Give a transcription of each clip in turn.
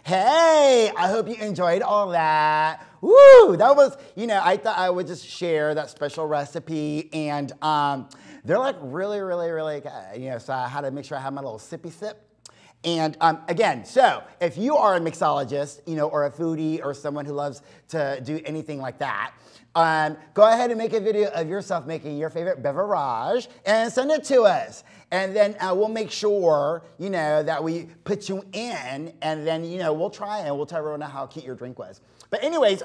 Hey, I hope you enjoyed all that. Woo, that was, I thought I would just share that special recipe, and they're like really, really, really good. So I had to make sure I had my little sippy sip. And again, so if you are a mixologist, or a foodie or someone who loves to do anything like that, go ahead and make a video of yourself making your favorite beverage and send it to us. And then we'll make sure, that we put you in, and then, we'll try everyone out how cute your drink was. But anyways,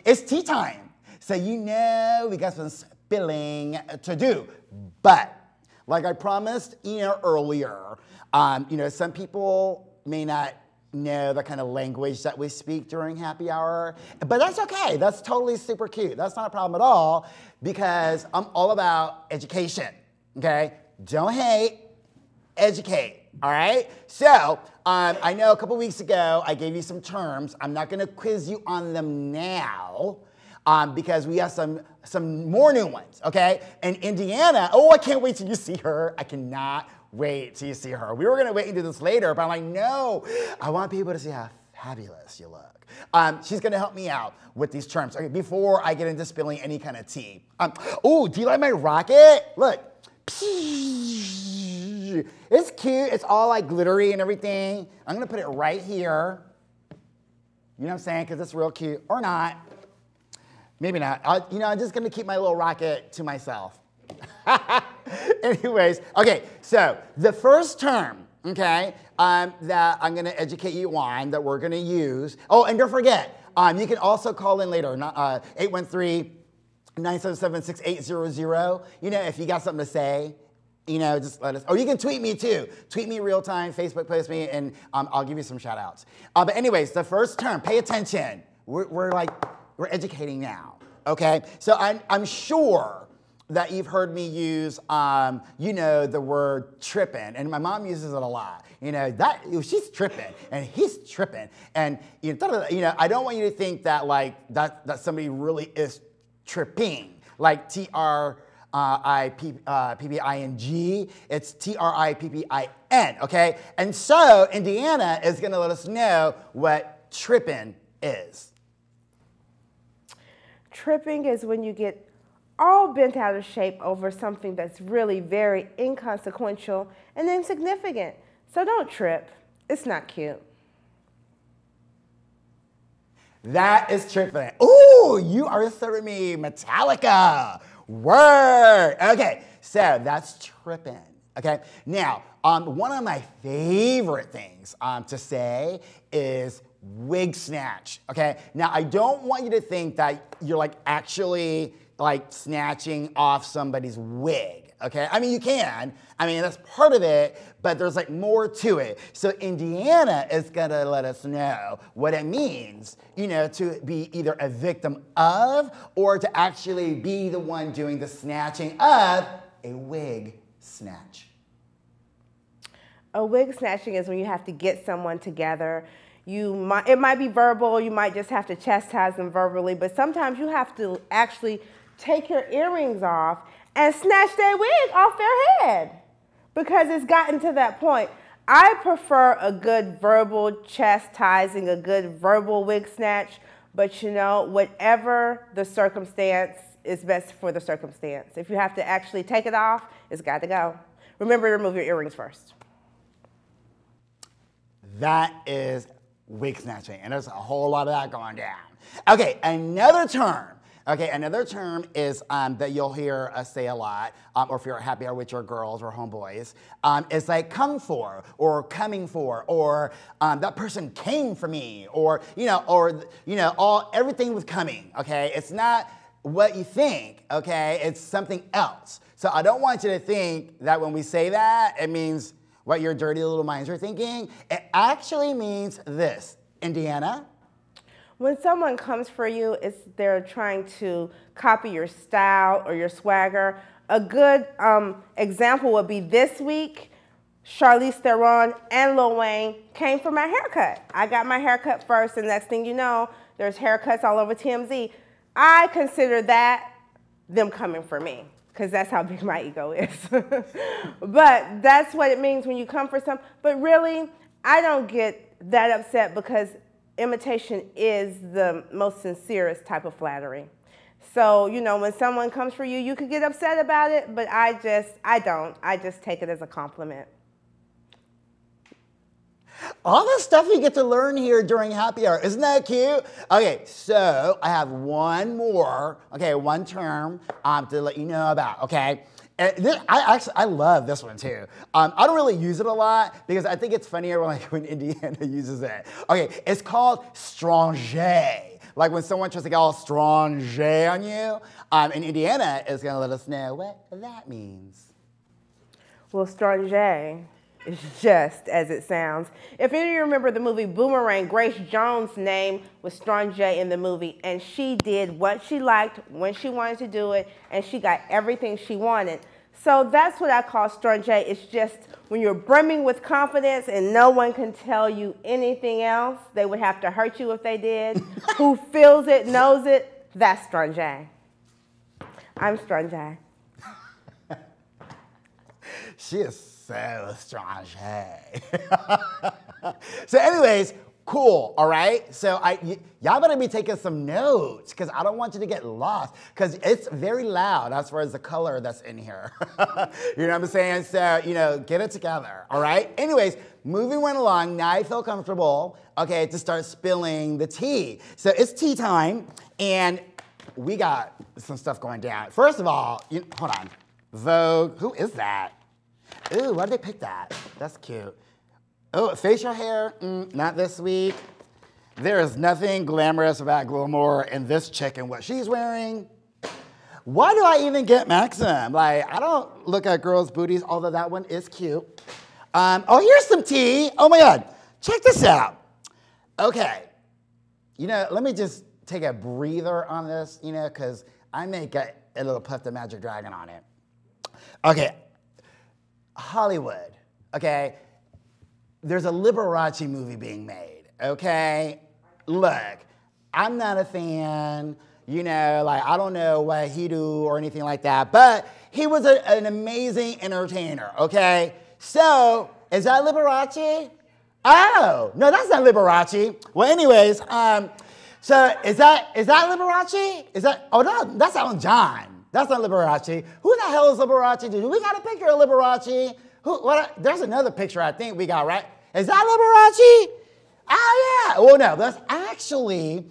it's tea time. So we got some spilling to do. But like I promised, earlier, some people may not know the kind of language that we speak during happy hour, but that's okay. That's totally super cute. That's not a problem at all, because I'm all about education, okay? Don't hate, educate, all right? So I know a couple weeks ago I gave you some terms. I'm not gonna quiz you on them now, because we have some more new ones, okay? And Indiana, I can't wait till you see her. I cannot wait till you see her. We were gonna wait and do this later, but I'm like, no, I want people to see how fabulous you look. She's gonna help me out with these terms. Okay, before I get into spilling any kind of tea. Do you like my rocket? Look. It's cute, it's all like glittery and everything. I'm gonna put it right here. You know what I'm saying? Because it's real cute, or not. Maybe not. I'm just gonna keep my little rocket to myself. Anyways, okay, so the first term, okay, that I'm gonna educate you on, that we're gonna use. Oh, and don't forget, you can also call in later, 813-977-6800. If you got something to say, just let us. Oh, you can tweet me too. Tweet me real time, Facebook post me, and I'll give you some shout outs. But anyways, the first term, pay attention. We're educating now, okay? So I'm sure that you've heard me use, the word tripping, and my mom uses it a lot. She's tripping, and he's tripping, and I don't want you to think that that somebody really is tripping, like Tripping. It's Trippin, okay? And so Indiana is gonna let us know what tripping is. Tripping is when you get all bent out of shape over something that's really very inconsequential and insignificant. So don't trip. It's not cute. That is tripping. Ooh, you are serving me Metallica. Word. Okay, so that's tripping. Okay, now, one of my favorite things to say is wig snatch. Okay, now I don't want you to think that you're actually snatching off somebody's wig, okay? I mean, you can. I mean, that's part of it, but there's more to it. So Indiana is gonna let us know what it means, to be either a victim of or to actually be the one doing the snatching of a wig snatch. A wig snatching is when you have to get someone together. It might be verbal, you might just have to chastise them verbally, but sometimes you have to actually take your earrings off and snatch their wig off their head, because it's gotten to that point. I prefer a good verbal chastising, a good verbal wig snatch, but whatever the circumstance is best for the circumstance. If you have to actually take it off, it's got to go. Remember to remove your earrings first. That is wig snatching, and there's a whole lot of that going down. Okay, another term. Okay, another term is that you'll hear us say a lot, or if you're happy hour with your girls or homeboys, is come for, or coming for, or that person came for me, or everything with coming. Okay, it's not what you think. Okay, it's something else. So I don't want you to think that when we say that, it means what your dirty little minds are thinking. It actually means this, Indiana. When someone comes for you, they're trying to copy your style or your swagger. A good example would be this week, Charlize Theron and Lil Wayne came for my haircut. I got my haircut first, and next thing you know, there's haircuts all over TMZ. I consider that them coming for me, because that's how big my ego is. But that's what it means when you come for some. But really, I don't get that upset because imitation is the most sincerest type of flattery. So, you know, when someone comes for you, you could get upset about it, but I don't. I just take it as a compliment. All the stuff you get to learn here during happy hour. Isn't that cute? Okay, so I have one more, okay, one term to let you know about, okay? And this, I love this one too. I don't really use it a lot because I think it's funnier when Indiana uses it. Okay, it's called stranger. Like when someone tries to get all stranger on you, and Indiana is gonna let us know what that means. Well, stranger is just as it sounds. If any of you remember the movie Boomerang, Grace Jones' name was Stranger in the movie, and she did what she liked when she wanted to do it, and she got everything she wanted. So that's what I call stranger. It's just when you're brimming with confidence and no one can tell you anything else. They would have to hurt you if they did. Who feels it, knows it, that's stranger. I'm stranger. She is so strong. So anyways, cool, all right? So y'all better be taking some notes because I don't want you to get lost because it's very loud as far as the color that's in here. You know what I'm saying? So, you know, get it together, all right? Anyways, moving right along, now I feel comfortable, okay, to start spilling the tea. So it's tea time and we got some stuff going down. First of all, hold on. Vogue, who is that? Ooh, why did they pick that? That's cute. Oh, facial hair, not this week. There is nothing glamorous about glamour in this chick and what she's wearing. Why do I even get Maxim? Like, I don't look at girls' booties, although that one is cute. Oh, here's some tea. Oh my God, check this out. Okay, you know, let me just take a breather on this, you know, because I may get a little Puff the Magic Dragon on it. Okay, Hollywood, okay? There's a Liberace movie being made, okay? Look, I'm not a fan, you know, like I don't know what he do or anything like that, but he was an amazing entertainer, okay? So, is that Liberace? Oh, no, that's not Liberace. Well, anyways, so is that Liberace? Is that, oh no, that's Elton John. That's not Liberace. Who the hell is Liberace? Do we got a picture of Liberace? There's another picture I think we got, right? Is that Liberace? Oh yeah. Well, no, that's actually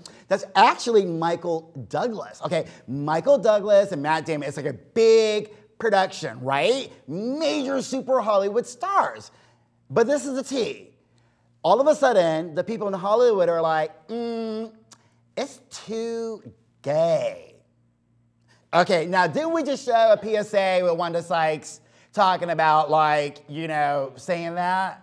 Michael Douglas. Okay, Michael Douglas and Matt Damon. It's like a big production, right? Major super Hollywood stars. But this is the tea. All of a sudden, the people in Hollywood are like, it's too gay. Okay, now didn't we just show a PSA with Wanda Sykes talking about like, you know, saying that?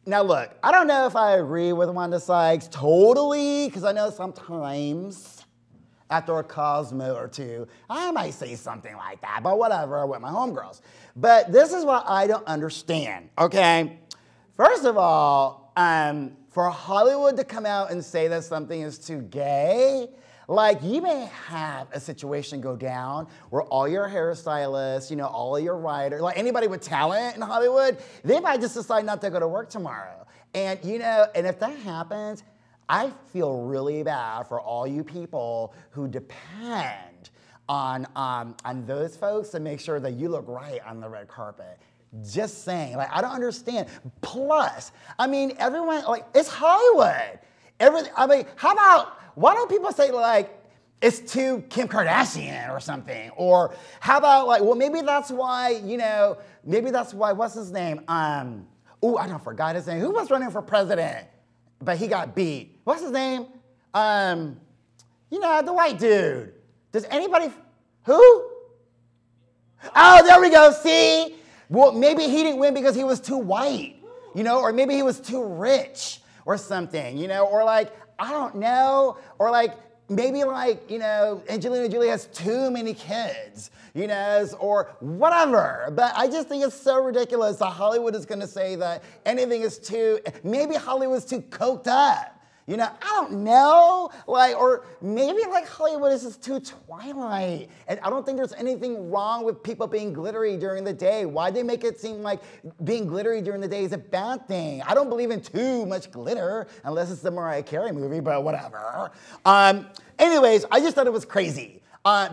Now look, I don't know if I agree with Wanda Sykes totally, because I know sometimes after a Cosmo or two, I might say something like that, but whatever, with my homegirls. But this is what I don't understand, okay? First of all, for Hollywood to come out and say that something is too gay, like you may have a situation go down where all your hairstylists, you know, all of your writers, like anybody with talent in Hollywood, they might just decide not to go to work tomorrow. And you know, and if that happens, I feel really bad for all you people who depend on those folks to make sure that you look right on the red carpet. Just saying, like, I don't understand. Plus, I mean, everyone, like, it's Hollywood. I mean, how about, why don't people say, like, it's too Kim Kardashian or something? Or how about, like, well, maybe that's why, you know, maybe that's why, what's his name? Ooh, I don't forgot his name. Who was running for president? But he got beat. What's his name? You know, the white dude. Does anybody, who? Oh, there we go, see? Well, maybe he didn't win because he was too white, you know, or maybe he was too rich or something, you know, or like, I don't know, or like, maybe like, you know, Angelina Jolie has too many kids, you know, or whatever. But I just think it's so ridiculous that Hollywood is gonna say that anything is too, maybe Hollywood's too coked up. You know, I don't know, like, or maybe like Hollywood is just too Twilight. And I don't think there's anything wrong with people being glittery during the day. Why'd they make it seem like being glittery during the day is a bad thing? I don't believe in too much glitter, unless it's the Mariah Carey movie, but whatever. Anyways, I just thought it was crazy.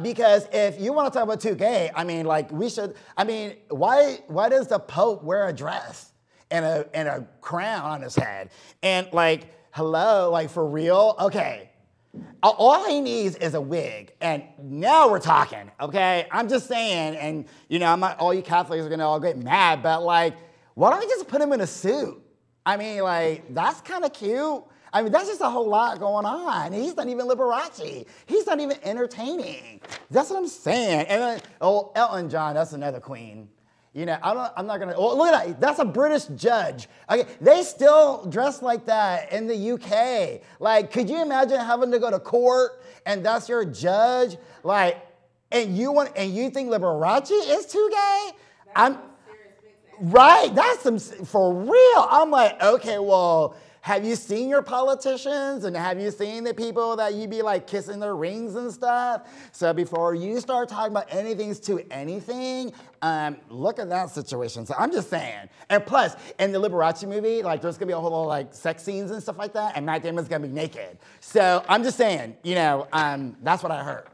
Because if you want to talk about too gay, I mean, like, we should, I mean, why does the Pope wear a dress and a crown on his head? And like, hello, like for real? Okay. All he needs is a wig. And now we're talking, okay? I'm just saying, and you know, I'm not, all you Catholics are gonna all get mad, but like, why don't we just put him in a suit? I mean, like, that's kind of cute. I mean, that's just a whole lot going on. He's not even Liberace. He's not even entertaining. That's what I'm saying. And then, oh, Elton John, that's another queen. You know, I'm not gonna, oh, look at that, that's a British judge. Okay, they still dress like that in the UK. Like, could you imagine having to go to court and that's your judge? Like, and you think Liberace is too gay? Right, that's some, for real. I'm like, okay, well, have you seen your politicians and have you seen the people that you be like kissing their rings and stuff? So before you start talking about anything's to anything, look at that situation. So I'm just saying. And plus, in the Liberace movie, like there's gonna be a whole lot of like sex scenes and stuff like that, and Matt Damon's gonna be naked. So I'm just saying, you know, that's what I heard.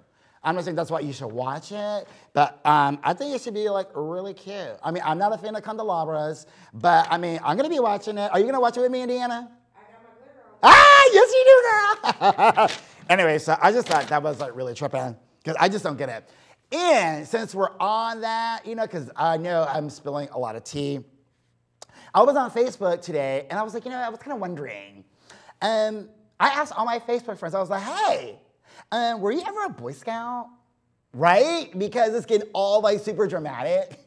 I'm not saying that's why you should watch it, but I think it should be like really cute. I mean, I'm not a fan of candelabras, but I mean, I'm gonna be watching it. Are you gonna watch it with me, Indiana? I got my glitter on. Ah, yes you do, girl. Anyway, so I just thought that was like really tripping, because I just don't get it. And since we're on that, you know, because I know I'm spilling a lot of tea, I was on Facebook today, and I was like, you know, I was kind of wondering. I asked all my Facebook friends, I was like, hey, were you ever a Boy Scout? Right? Because it's getting all like super dramatic.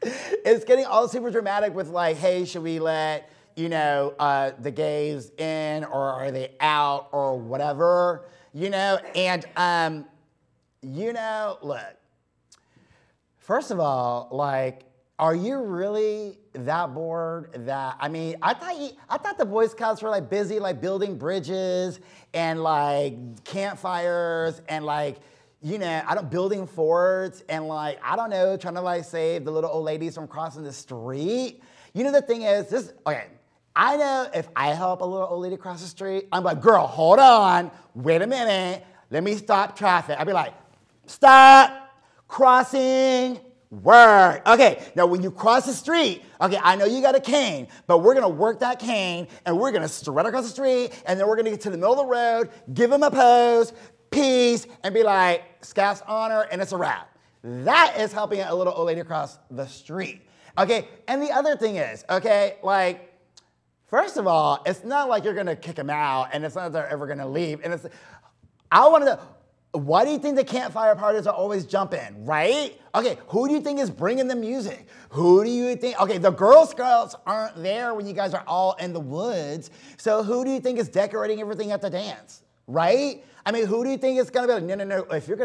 It's getting all super dramatic with like, hey, should we let, you know, the gays in, or are they out, or whatever, you know? And, you know, look, first of all, like, are you really that bored that, I mean, I thought the Boy Scouts were like busy like building bridges and like campfires and like, you know, building forts and like, I don't know, trying to like save the little old ladies from crossing the street. You know, the thing is, okay, I know if I help a little old lady cross the street, I'm like, girl, hold on, wait a minute, let me stop traffic. I'd be like, stop, crossing, word. Okay, now when you cross the street, okay, I know you got a cane, but we're gonna work that cane and we're gonna strut across the street and then we're gonna get to the middle of the road, give him a pose, peace, and be like, Scout's honor, and it's a wrap. That is helping a little old lady across the street. Okay, and the other thing is, okay, like, first of all, it's not like you're gonna kick them out and it's not that they're ever gonna leave. And it's, I wanna know, why do you think the campfire parties are always jumping, right? Okay, who do you think is bringing the music? Who do you think, okay, the Girl Scouts aren't there when you guys are all in the woods, so who do you think is decorating everything at the dance, right? I mean, who do you think is gonna be like, no, if you're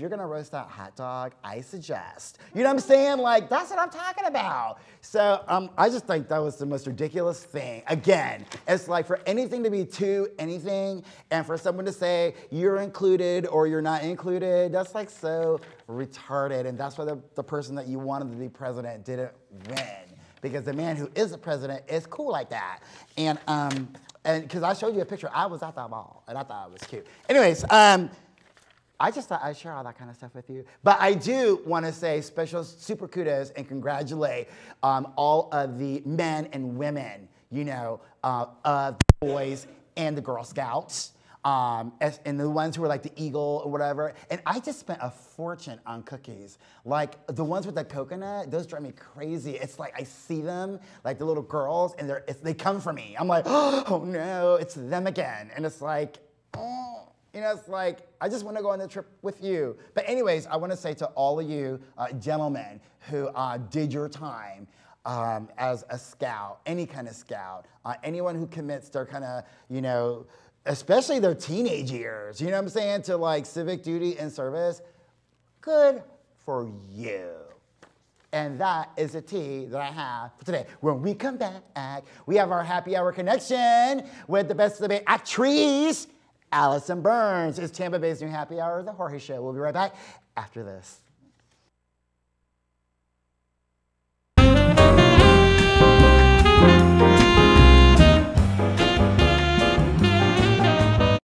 gonna roast that hot dog, I suggest. You know what I'm saying? Like, that's what I'm talking about. So I just think that was the most ridiculous thing. Again, it's like for anything to be to anything, and for someone to say you're included or you're not included, that's like so retarded, and that's why the person that you wanted to be president didn't win. Because the man who is the president is cool like that. And because I showed you a picture, I was at that ball, and I thought it was cute. Anyways, I just thought I'd share all that kind of stuff with you. But I do want to say special super kudos and congratulate all of the men and women, you know, the boys and the Girl Scouts, and the ones who were like the Eagle or whatever. And I just spent a fortune on cookies. Like the ones with the coconut, those drive me crazy. It's like I see them, like the little girls, and they come for me. I'm like, oh no, it's them again. And it's like, oh. You know, it's like, I just want to go on the trip with you. But anyways, I want to say to all of you gentlemen who did your time as a scout, any kind of scout, anyone who commits their kind of, you know, especially their teenage years, you know what I'm saying, to like civic duty and service, good for you. And that is the tea that I have for today. When we come back, we have our happy hour connection with the best of the Bay actress, Allison Burns. It's Tampa Bay's new happy hour, The Jorge Show. We'll be right back after this.